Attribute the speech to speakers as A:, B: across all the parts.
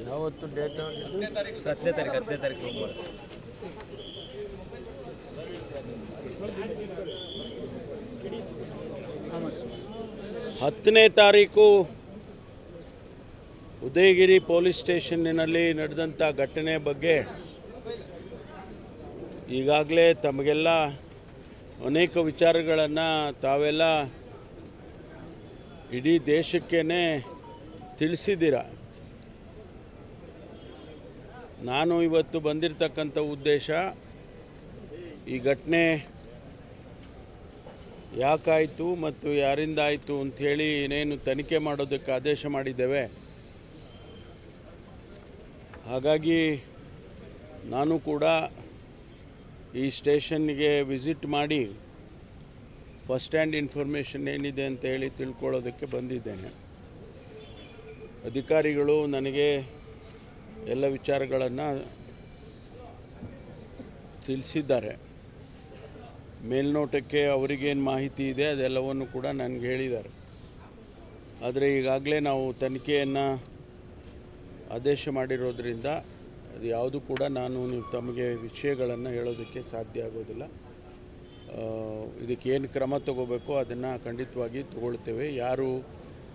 A: ಯಾವತ್ತು ಡೇಟ್
B: 10ನೇ ತಾರೀಕು ಸೋಮವಾರ ಸರ್.
A: ಹತ್ತನೇ ತಾರೀಕು ಉದಯಗಿರಿ ಪೊಲೀಸ್ ಸ್ಟೇಷನ್ನಿನಲ್ಲಿ ನಡೆದಂಥ ಘಟನೆ ಬಗ್ಗೆ ಈಗಾಗಲೇ ತಮಗೆಲ್ಲ ಅನೇಕ ವಿಚಾರಗಳನ್ನು ತಾವೆಲ್ಲ ಇಡೀ ದೇಶಕ್ಕೇ ತಿಳಿಸಿದ್ದೀರ. ನಾನು ಇವತ್ತು ಬಂದಿರತಕ್ಕಂಥ ಉದ್ದೇಶ ಈ ಘಟನೆ ಯಾಕಾಯಿತು ಮತ್ತು ಯಾರಿಂದ ಆಯಿತು ಅಂಥೇಳಿ ಏನೇನು ತನಿಖೆ ಮಾಡೋದಕ್ಕೆ ಆದೇಶ ಮಾಡಿದ್ದೇವೆ. ಹಾಗಾಗಿ ನಾನು ಕೂಡ ಈ ಸ್ಟೇಷನ್ಗೆ ವಿಸಿಟ್ ಮಾಡಿ ಫಸ್ಟ್ ಹ್ಯಾಂಡ್ ಇನ್ಫಾರ್ಮೇಷನ್ ಏನಿದೆ ಅಂತ ಹೇಳಿ ತಿಳ್ಕೊಳ್ಳೋದಕ್ಕೆ ಬಂದಿದ್ದೇನೆ. ಅಧಿಕಾರಿಗಳು ನನಗೆ ಎಲ್ಲ ವಿಚಾರಗಳನ್ನು ತಿಳಿಸಿದ್ದಾರೆ. ಮೇಲ್ನೋಟಕ್ಕೆ ಅವರಿಗೇನು ಮಾಹಿತಿ ಇದೆ ಅದೆಲ್ಲವನ್ನು ಕೂಡ ನನಗೆ ಹೇಳಿದ್ದಾರೆ. ಆದರೆ ಈಗಾಗಲೇ ನಾವು ತನಿಖೆಯನ್ನು ಆದೇಶ ಮಾಡಿರೋದ್ರಿಂದ ಅದು ಯಾವುದು ಕೂಡ ನಾನು ತಮಗೆ ವಿಷಯಗಳನ್ನು ಹೇಳೋದಕ್ಕೆ ಸಾಧ್ಯ ಆಗೋದಿಲ್ಲ. ಇದಕ್ಕೇನು ಕ್ರಮ ತಗೋಬೇಕು ಅದನ್ನು ಖಂಡಿತವಾಗಿ ತಗೊಳ್ತೇವೆ. ಯಾರು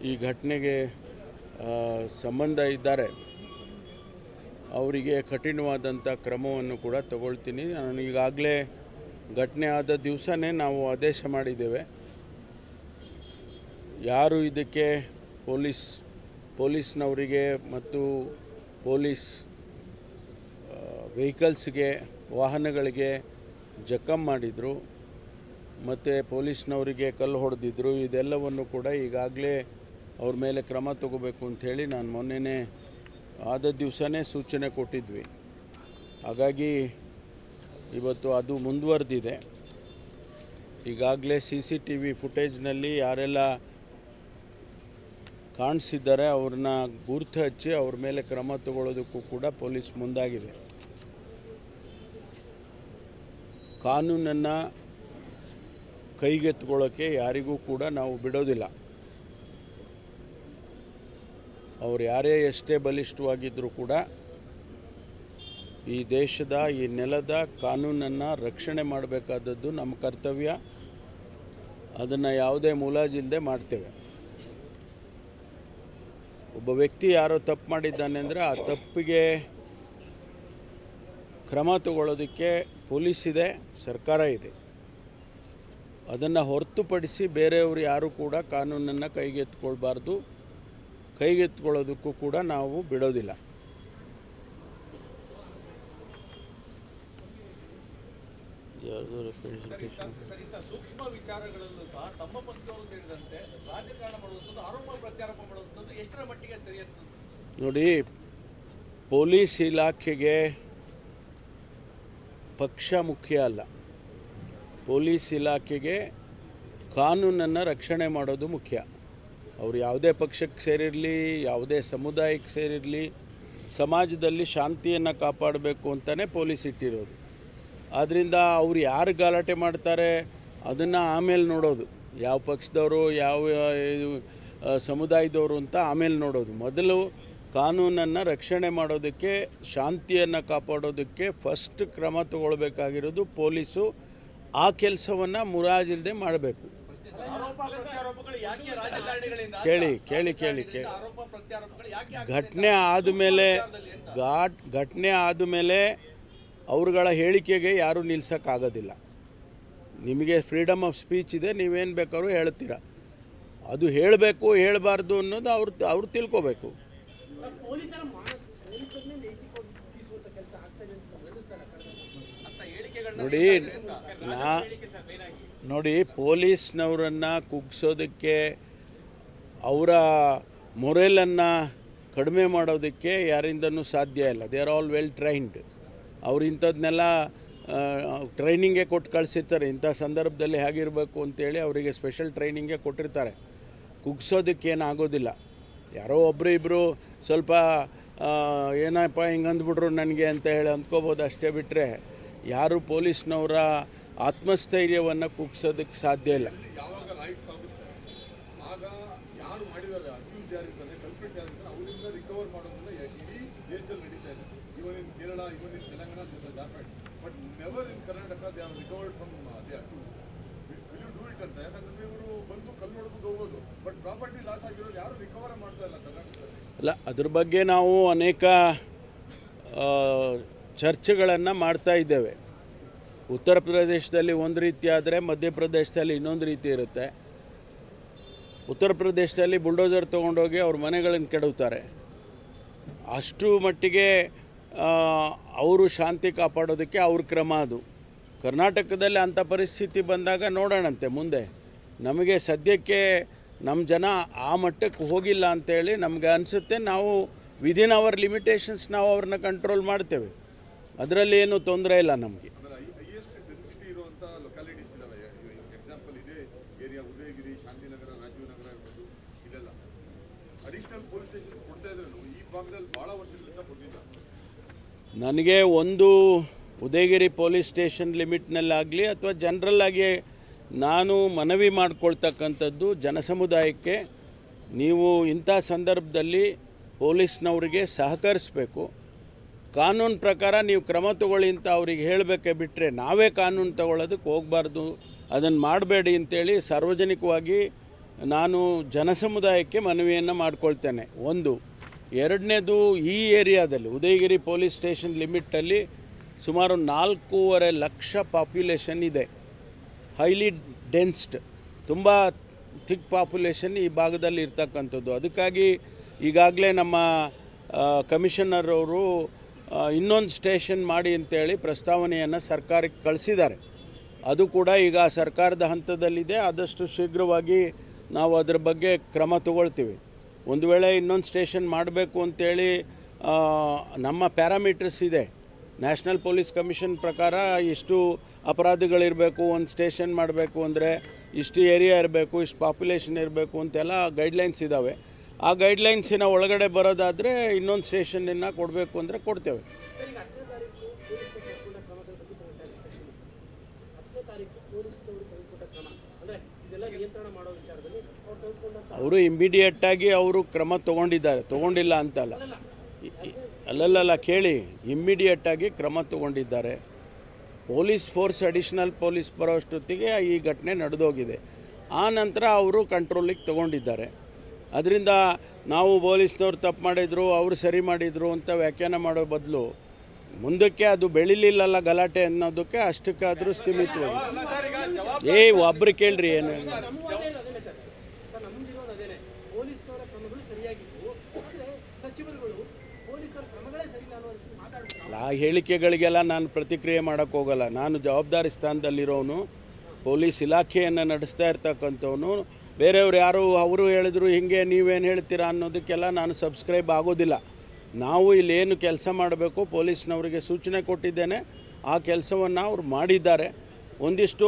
A: ಈ ಘಟನೆಗೆ ಸಂಬಂಧ ಇದ್ದಾರೆ ಅವರಿಗೆ ಕಠಿಣವಾದಂಥ ಕ್ರಮವನ್ನು ಕೂಡ ತಗೊಳ್ತೀನಿ. ನಾನು ಈಗಾಗಲೇ ಘಟನೆ ಆದ ದಿವಸನೇ ನಾವು ಆದೇಶ ಮಾಡಿದ್ದೇವೆ. ಯಾರು ಇದಕ್ಕೆ ಪೊಲೀಸ್ನವರಿಗೆ ಮತ್ತು ಪೊಲೀಸ್ ವೆಹಿಕಲ್ಸ್ಗೆ ವಾಹನಗಳಿಗೆ ಜಖಮ್ ಮಾಡಿದರು ಮತ್ತು ಪೊಲೀಸ್ನವರಿಗೆ ಕಲ್ಲು ಹೊಡೆದಿದ್ರು, ಇದೆಲ್ಲವನ್ನು ಕೂಡ ಈಗಾಗಲೇ ಅವ್ರ ಮೇಲೆ ಕ್ರಮ ತಗೋಬೇಕು ಅಂಥೇಳಿ ನಾನು ಮೊನ್ನೆನೇ ಆದ ದಿವಸನೇ ಸೂಚನೆ ಕೊಟ್ಟಿದ್ವಿ. ಹಾಗಾಗಿ ಇವತ್ತು ಅದು ಮುಂದುವರೆದಿದೆ. ಈಗಾಗಲೇ CCTV ಫುಟೇಜ್ನಲ್ಲಿ ಯಾರೆಲ್ಲ ಕಾಣಿಸಿದ್ದಾರೆ ಅವ್ರನ್ನ ಗುರುತು ಹಚ್ಚಿ ಅವ್ರ ಮೇಲೆ ಕ್ರಮ ತಗೊಳ್ಳೋದಕ್ಕೂ ಕೂಡ ಪೊಲೀಸ್ ಮುಂದಾಗಿದೆ. ಕಾನೂನನ್ನು ಕೈಗೆತ್ತಿಕೊಳ್ಳೋಕ್ಕೆ ಯಾರಿಗೂ ಕೂಡ ನಾವು ಬಿಡೋದಿಲ್ಲ. ಅವ್ರು ಯಾರೇ ಎಷ್ಟೇ ಬಲಿಷ್ಠವಾಗಿದ್ದರೂ ಕೂಡ ಈ ದೇಶದ ಈ ನೆಲದ ಕಾನೂನನ್ನು ರಕ್ಷಣೆ ಮಾಡಬೇಕಾದದ್ದು ನಮ್ಮ ಕರ್ತವ್ಯ. ಅದನ್ನು ಯಾವುದೇ ಮುಲಾಜಿಲ್ಲದೆ ಮಾಡ್ತೇವೆ. ಒಬ್ಬ ವ್ಯಕ್ತಿ ಯಾರೋ ತಪ್ಪು ಮಾಡಿದ್ದಾನೆ ಅಂದರೆ ಆ ತಪ್ಪಿಗೆ ಕ್ರಮ ತಗೊಳ್ಳೋದಕ್ಕೆ ಪೊಲೀಸ್ ಇದೆ, ಸರ್ಕಾರ ಇದೆ. ಅದನ್ನು ಹೊರತುಪಡಿಸಿ ಬೇರೆಯವರು ಯಾರೂ ಕೂಡ ಕಾನೂನನ್ನು ಕೈಗೆತ್ತಿಕೊಳ್ಬಾರ್ದು. ಕೈಗೆತ್ತಿಕೊಳ್ಳೋದಕ್ಕೂ ಕೂಡ ನಾವು ಬಿಡೋದಿಲ್ಲ.
B: ಸೂಕ್ಷ್ಮ ವಿಚಾರಗಳಲ್ಲೂ ಸಹ ತಮ್ಮ ಪಕ್ಷಗಳು ಸೇರಿದಂತೆ ರಾಜಕಾರಣ ಮಾಡುವಂಥದ್ದು, ಆರೋಪ ಪ್ರತ್ಯಾರೋಪ ಮಾಡುವಂಥದ್ದು ಎಷ್ಟರ ಮಟ್ಟಿಗೆ ಸರಿ ಅಂತ
A: ನೋಡಿ. ಪೊಲೀಸ್ ಇಲಾಖೆಗೆ ಪಕ್ಷ ಮುಖ್ಯ ಅಲ್ಲ. ಪೊಲೀಸ್ ಇಲಾಖೆಗೆ ಕಾನೂನನ್ನು ರಕ್ಷಣೆ ಮಾಡೋದು ಮುಖ್ಯ. ಅವರು ಯಾವುದೇ ಪಕ್ಷಕ್ಕೆ ಸೇರಿರಲಿ, ಯಾವುದೇ ಸಮುದಾಯಕ್ಕೆ ಸೇರಿರಲಿ, ಸಮಾಜದಲ್ಲಿ ಶಾಂತಿಯನ್ನು ಕಾಪಾಡಬೇಕು ಅಂತಲೇ ಪೊಲೀಸ್ ಇಟ್ಟಿರೋದು. ಆದ್ದರಿಂದ ಅವ್ರು ಯಾರು ಗಲಾಟೆ ಮಾಡ್ತಾರೆ ಅದನ್ನು ಆಮೇಲೆ ನೋಡೋದು, ಯಾವ ಪಕ್ಷದವರು ಯಾವ ಸಮುದಾಯದವರು ಅಂತ ಆಮೇಲೆ ನೋಡೋದು. ಮೊದಲು ಕಾನೂನನ್ನು ರಕ್ಷಣೆ ಮಾಡೋದಕ್ಕೆ, ಶಾಂತಿಯನ್ನು ಕಾಪಾಡೋದಕ್ಕೆ ಫಸ್ಟ್ ಕ್ರಮ ತಗೊಳ್ಬೇಕಾಗಿರೋದು ಪೊಲೀಸು. ಆ ಕೆಲಸವನ್ನು ಮುರಾಜಿಲ್ಲದೆ ಮಾಡಬೇಕು. ಕೇಳಿ ಘಟನೆ ಆದಮೇಲೆ ಅವ್ರುಗಳ ಹೇಳಿಕೆಗೆ ಯಾರೂ ನಿಲ್ಸೋಕ್ಕಾಗೋದಿಲ್ಲ. ನಿಮಗೆ ಫ್ರೀಡಮ್ ಆಫ್ ಸ್ಪೀಚ್ ಇದೆ, ನೀವೇನು ಬೇಕಾದ್ರೂ ಹೇಳ್ತೀರ. ಅದು ಹೇಳಬೇಕು ಹೇಳಬಾರ್ದು ಅನ್ನೋದು ಅವ್ರು ತಿಳ್ಕೋಬೇಕು. ನೋಡಿ ಪೊಲೀಸ್ನವರನ್ನು ಕುಗ್ಸೋದಕ್ಕೆ, ಅವರ ಮೊರಲನ್ನು ಕಡಿಮೆ ಮಾಡೋದಕ್ಕೆ ಯಾರಿಂದನೂ ಸಾಧ್ಯ ಇಲ್ಲ. They are all well trained. ಅವ್ರು ಇಂಥದ್ದನ್ನೆಲ್ಲ ಟ್ರೈನಿಂಗೇ ಕೊಟ್ಟು ಕಳಿಸಿರ್ತಾರೆ. ಇಂಥ ಸಂದರ್ಭದಲ್ಲಿ ಹೇಗಿರಬೇಕು ಅಂತೇಳಿ ಅವರಿಗೆ ಸ್ಪೆಷಲ್ ಟ್ರೈನಿಂಗೇ ಕೊಟ್ಟಿರ್ತಾರೆ. ಕುಗ್ಸೋದಕ್ಕೇನಾಗೋದಿಲ್ಲ. ಯಾರೋ ಒಬ್ಬರು ಇಬ್ಬರು ಸ್ವಲ್ಪ ಏನಪ್ಪ ಹಿಂಗೆ ಅಂದ್ಬಿಟ್ರು ನನಗೆ ಅಂತ ಹೇಳಿ ಅಂದ್ಕೋಬೋದು ಅಷ್ಟೇ. ಬಿಟ್ಟರೆ ಯಾರು ಪೊಲೀಸ್ನವರ ಆತ್ಮಸ್ಥೈರ್ಯವನ್ನು ಕುಗ್ಸೋದಕ್ಕೆ ಸಾಧ್ಯ ಇಲ್ಲ.
C: ನಡೀತಾ ಇದೆ ಸರ್, ಅವರಿಂದ ರಿಕವರ್ ಮಾಡೋದನ್ನ ಇಡೀ ದೇಶದಲ್ಲಿ ನಡೀತಾ ಇದೆ. Even in Kerala, even in Telangana, this has happened, but never in Karnataka they are recovered from there. Will you do it ಅಂತ? ಯಾಕಂದ್ರೆ ಇವರು ಬಂದು ಕಲ್ಲು ಹೊಡ್ಕೊಂಡು ಹೋಗೋದು, ಬಟ್ ಪ್ರಾಪರ್ಟಿ ಲಾಸ್ ಆಗಿರೋದು ಯಾರು ರಿಕವರ್ ಮಾಡ್ತಾ ಇಲ್ಲ ಕರ್ನಾಟಕದಲ್ಲಿ.
A: ಅಲ್ಲ, ಅದ್ರ ಬಗ್ಗೆ ನಾವು ಅನೇಕ ಚರ್ಚೆಗಳನ್ನು ಮಾಡ್ತಾ ಇದ್ದೇವೆ. ಉತ್ತರ ಪ್ರದೇಶದಲ್ಲಿ ಒಂದು ರೀತಿ ಆದರೆ ಮಧ್ಯಪ್ರದೇಶದಲ್ಲಿ ಇನ್ನೊಂದು ರೀತಿ ಇರುತ್ತೆ. ಉತ್ತರ ಪ್ರದೇಶದಲ್ಲಿ ಬುಲ್ಡೋಸರ್ ತೊಗೊಂಡೋಗಿ ಅವ್ರ ಮನೆಗಳನ್ನು ಕೆಡವುತ್ತಾರೆ. ಅಷ್ಟು ಮಟ್ಟಿಗೆ ಅವರು ಶಾಂತಿ ಕಾಪಾಡೋದಕ್ಕೆ ಅವ್ರ ಕ್ರಮ ಅದು. ಕರ್ನಾಟಕದಲ್ಲಿ ಅಂಥ ಪರಿಸ್ಥಿತಿ ಬಂದಾಗ ನೋಡೋಣಂತೆ ಮುಂದೆ. ನಮಗೆ ಸದ್ಯಕ್ಕೆ ನಮ್ಮ ಜನ ಆ ಮಟ್ಟಕ್ಕೆ ಹೋಗಿಲ್ಲ ಅಂತೇಳಿ ನಮಗೆ ಅನಿಸುತ್ತೆ. ನಾವು ವಿದಿನ್ ಅವರ್ ಲಿಮಿಟೇಷನ್ಸ್ ನಾವು ಅವ್ರನ್ನ ಕಂಟ್ರೋಲ್ ಮಾಡ್ತೇವೆ, ಅದರಲ್ಲಿ ಏನೂ ತೊಂದರೆ ಇಲ್ಲ ನಮಗೆ.
C: ಹೈಯೆಸ್ಟ್ ಡೆನ್ಸಿಟಿ ಇರುವಂಥ ಲೊಕ್ಯಾಲಿಟೀಸ್ ಇದಾವೆ. ಎಕ್ಸಾಂಪಲ್ ಇದೇ ಏರಿಯಾ, ಉದಯಗಿರಿ, ಶಾಂತಿನಗರ, ರಾಜೀವ್ ನಗರ ಇರ್ಬೋದು, ಇದೆಲ್ಲ ಅಡಿಷನಲ್ ಪೊಲೀಸ್ ಸ್ಟೇಷನ್ಸ್ ಕೊಡ್ತಾ ಇದ್ರು. ಈ ಭಾಗದಲ್ಲಿ ಭಾಳ ವರ್ಷಗಳಿಂದ ಕೊಟ್ಟಿಲ್ಲ.
A: ನನಗೆ ಒಂದು ಉದಯಗಿರಿ ಪೊಲೀಸ್ ಸ್ಟೇಷನ್ ಲಿಮಿಟ್ನಲ್ಲಾಗಲಿ ಅಥವಾ ಜನರಲ್ಲಾಗಿ ನಾನು ಮನವಿ ಮಾಡ್ಕೊಳ್ತಕ್ಕಂಥದ್ದು ಜನಸಮುದಾಯಕ್ಕೆ, ನೀವು ಇಂಥ ಸಂದರ್ಭದಲ್ಲಿ ಪೊಲೀಸ್ನವರಿಗೆ ಸಹಕರಿಸಬೇಕು. ಕಾನೂನು ಪ್ರಕಾರ ನೀವು ಕ್ರಮ ತಗೊಳ್ಳಿ ಅಂತ ಅವ್ರಿಗೆ ಹೇಳಬೇಕೆ ಬಿಟ್ಟರೆ ನಾವೇ ಕಾನೂನು ತಗೊಳ್ಳೋದಕ್ಕೆ ಹೋಗಬಾರ್ದು. ಅದನ್ನು ಮಾಡಬೇಡಿ ಅಂತೇಳಿ ಸಾರ್ವಜನಿಕವಾಗಿ ನಾನು ಜನಸಮುದಾಯಕ್ಕೆ ಮನವಿಯನ್ನು ಮಾಡ್ಕೊಳ್ತೇನೆ. ಒಂದು. ಎರಡನೇದು, ಈ ಏರಿಯಾದಲ್ಲಿ ಉದಯಗಿರಿ ಪೊಲೀಸ್ ಸ್ಟೇಷನ್ ಲಿಮಿಟಲ್ಲಿ ಸುಮಾರು 4.5 ಲಕ್ಷ ಪಾಪ್ಯುಲೇಷನ್ ಇದೆ. ಹೈಲಿ ಡೆನ್ಸ್ಡ್, ತುಂಬ ಥಿಕ್ ಪಾಪ್ಯುಲೇಷನ್ ಈ ಭಾಗದಲ್ಲಿ ಇರ್ತಕ್ಕಂಥದ್ದು. ಅದಕ್ಕಾಗಿ ಈಗಾಗಲೇ ನಮ್ಮ ಕಮಿಷನರ್ ಅವರು ಇನ್ನೊಂದು ಸ್ಟೇಷನ್ ಮಾಡಿ ಅಂತೇಳಿ ಪ್ರಸ್ತಾವನೆಯನ್ನು ಸರ್ಕಾರಕ್ಕೆ ಕಳಿಸಿದ್ದಾರೆ. ಅದು ಕೂಡ ಈಗ ಸರ್ಕಾರದ ಹಂತದಲ್ಲಿದೆ. ಆದಷ್ಟು ಶೀಘ್ರವಾಗಿ ನಾವು ಅದರ ಬಗ್ಗೆ ಕ್ರಮ ತಗೊಳ್ತೀವಿ. ಒಂದು ವೇಳೆ ಇನ್ನೊಂದು ಸ್ಟೇಷನ್ ಮಾಡಬೇಕು ಅಂತೇಳಿ ನಮ್ಮ ಪ್ಯಾರಾಮೀಟರ್ಸ್ ಇದೆ. ನ್ಯಾಷನಲ್ ಪೊಲೀಸ್ ಕಮಿಷನ್ ಪ್ರಕಾರ ಇಷ್ಟು ಅಪರಾಧಗಳಿರಬೇಕು, ಒಂದು ಸ್ಟೇಷನ್ ಮಾಡಬೇಕು ಅಂದರೆ ಇಷ್ಟು ಏರಿಯಾ ಇರಬೇಕು, ಇಷ್ಟು ಪಾಪ್ಯುಲೇಷನ್ ಇರಬೇಕು ಅಂತೆಲ್ಲ ಗೈಡ್ಲೈನ್ಸ್ ಇದ್ದಾವೆ. ಆ ಗೈಡ್ಲೈನ್ಸಿನ ಒಳಗಡೆ ಬರೋದಾದರೆ ಇನ್ನೊಂದು ಸ್ಟೇಷನನ್ನು ಕೊಡಬೇಕು ಅಂದರೆ ಕೊಡ್ತೇವೆ. ಅವರು ಇಮ್ಮಿಡಿಯೇಟಾಗಿ ಅವರು ಕ್ರಮ ತೊಗೊಂಡಿಲ್ಲ ಅಂತಲ್ಲ, ಅಲ್ಲಲ್ಲ ಕೇಳಿ, ಇಮ್ಮಿಡಿಯೇಟಾಗಿ ಕ್ರಮ ತೊಗೊಂಡಿದ್ದಾರೆ. ಪೊಲೀಸ್ ಫೋರ್ಸ್, ಅಡಿಷನಲ್ ಪೊಲೀಸ್ ಬರೋಷ್ಟೊತ್ತಿಗೆ ಈ ಘಟನೆ ನಡೆದೋಗಿದೆ. ಆ ನಂತರ ಅವರು ಕಂಟ್ರೋಲಿಗೆ ತೊಗೊಂಡಿದ್ದಾರೆ. ಅದರಿಂದ ನಾವು ಪೊಲೀಸ್ನವ್ರು ತಪ್ಪು ಮಾಡಿದರು, ಅವರು ಸರಿ ಮಾಡಿದರು ಅಂತ ವ್ಯಾಖ್ಯಾನ ಮಾಡೋ ಬದಲು ಮುಂದಕ್ಕೆ ಅದು ಬೆಳಿಲಿಲ್ಲಲ್ಲ ಗಲಾಟೆ ಅನ್ನೋದಕ್ಕೆ ಅಷ್ಟಕ್ಕಾದರೂ ಸ್ಥಿಮಿತವಾಗಿ ಒಬ್ಬರು ಕೇಳ್ರಿ ಏನು. ಆ ಹೇಳಿಕೆಗಳಿಗೆಲ್ಲ ನಾನು ಪ್ರತಿಕ್ರಿಯೆ ಮಾಡೋಕ್ಕೆ ಹೋಗಲ್ಲ. ನಾನು ಜವಾಬ್ದಾರಿ ಸ್ಥಾನದಲ್ಲಿರೋನು, ಪೊಲೀಸ್ ಇಲಾಖೆಯನ್ನು ನಡೆಸ್ತಾ ಇರ್ತಕ್ಕಂಥವನು. ಬೇರೆಯವ್ರು ಯಾರು ಅವರು ಹೇಳಿದ್ರು ಹಿಂಗೆ ನೀವೇನು ಹೇಳ್ತೀರಾ ಅನ್ನೋದಕ್ಕೆಲ್ಲ ನಾನು ಸಬ್ಸ್ಕ್ರೈಬ್ ಆಗೋದಿಲ್ಲ. ನಾವು ಇಲ್ಲೇನು ಕೆಲಸ ಮಾಡಬೇಕು ಪೊಲೀಸ್ನವರಿಗೆ ಸೂಚನೆ ಕೊಟ್ಟಿದ್ದೇನೆ, ಆ ಕೆಲಸವನ್ನು ಅವ್ರು ಮಾಡಿದ್ದಾರೆ. ಒಂದಿಷ್ಟು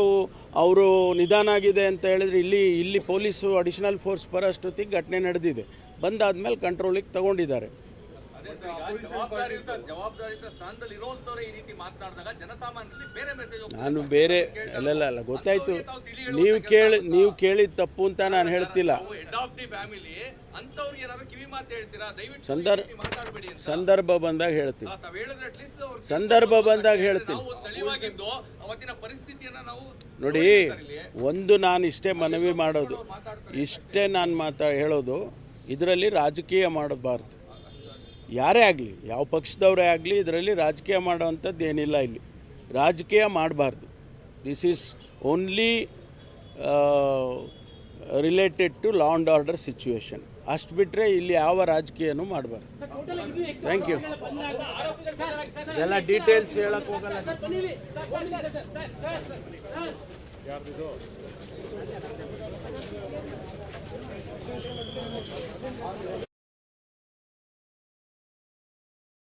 A: ಅವರು ನಿಧಾನ ಆಗಿದೆ ಅಂತ ಹೇಳಿದ್ರೆ ಇಲ್ಲಿ ಪೊಲೀಸು ಅಡಿಷನಲ್ ಫೋರ್ಸ್ ಬರೋಷ್ಟೊತ್ತಿಗೆ ಘಟನೆ ನಡೆದಿದೆ. ಬಂದಾದ್ಮೇಲೆ ಕಂಟ್ರೋಲಿಗೆ ತಗೊಂಡಿದ್ದಾರೆ.
B: ಜವಾಬ್ದಾರಿಯುತ ಸ್ಥಾನದಲ್ಲಿ ಇರುವಂತವರೇ ಈ ರೀತಿ ಮಾತನಾಡಿದಾಗ ಜನಸಾಮಾನ್ಯರಲ್ಲಿ ಬೇರೆ ಮೆಸೇಜ್
A: ನಾನು ಬೇರೆ ಅಲ್ಲ ಗೊತ್ತಾಯ್ತು. ನೀವು ಕೇಳಿದ ತಪ್ಪು ಅಂತ ನಾನು ಹೇಳ್ತಿಲ್ಲ.
B: ಹೆಡ್ ಆಫ್ ದಿ ಫ್ಯಾಮಿಲಿ ಅಂತವ್ರಿಗೆ ಏನಾದ್ರು ಕಿವಿ ಮಾತು ಹೇಳ್ತೀರಾ? ದಯವಿಟ್ಟು ಮಾತಾಡಬೇಡಿ ಅಂತ
A: ಸಂದರ್ಭ ಬಂದಾಗ ಹೇಳ್ತೀನಿ.
B: ತಾವು ಹೇಳಿದ್ರೆ ಅಟ್ಲೀಸ್ಟ್
A: ಸಂದರ್ಭ ಬಂದಾಗ ಹೇಳ್ತೀನಿ.
B: ನಾವು ಸ್ಥಳೀಯವಾಗಿದ್ದು ಅವತ್ತಿನ ಪರಿಸ್ಥಿತಿಯನ್ನ ನಾವು
A: ನೋಡಿ, ಒಂದು ನಾನು ಇಷ್ಟೇ ಮನವಿ ಮಾಡೋದು, ಇಷ್ಟೇ ನಾನು ಹೇಳೋದು, ಇದರಲ್ಲಿ ರಾಜಕೀಯ ಮಾಡಬಾರ್ದು. ಯಾರೇ ಆಗಲಿ, ಯಾವ ಪಕ್ಷದವರೇ ಆಗಲಿ, ಇದರಲ್ಲಿ ರಾಜಕೀಯ ಮಾಡೋವಂಥದ್ದು ಏನಿಲ್ಲ. ಇಲ್ಲಿ ರಾಜಕೀಯ ಮಾಡಬಾರ್ದು. This is only related to law and order situation. ಅಷ್ಟು ಬಿಟ್ಟರೆ ಇಲ್ಲಿ ಯಾವ ರಾಜಕೀಯನೂ ಮಾಡಬಾರ್ದು. Thank you. ಎಲ್ಲ ಡೀಟೇಲ್ಸ್ ಹೇಳಕ್ಕೆ ಹೋಗಲ್ಲ.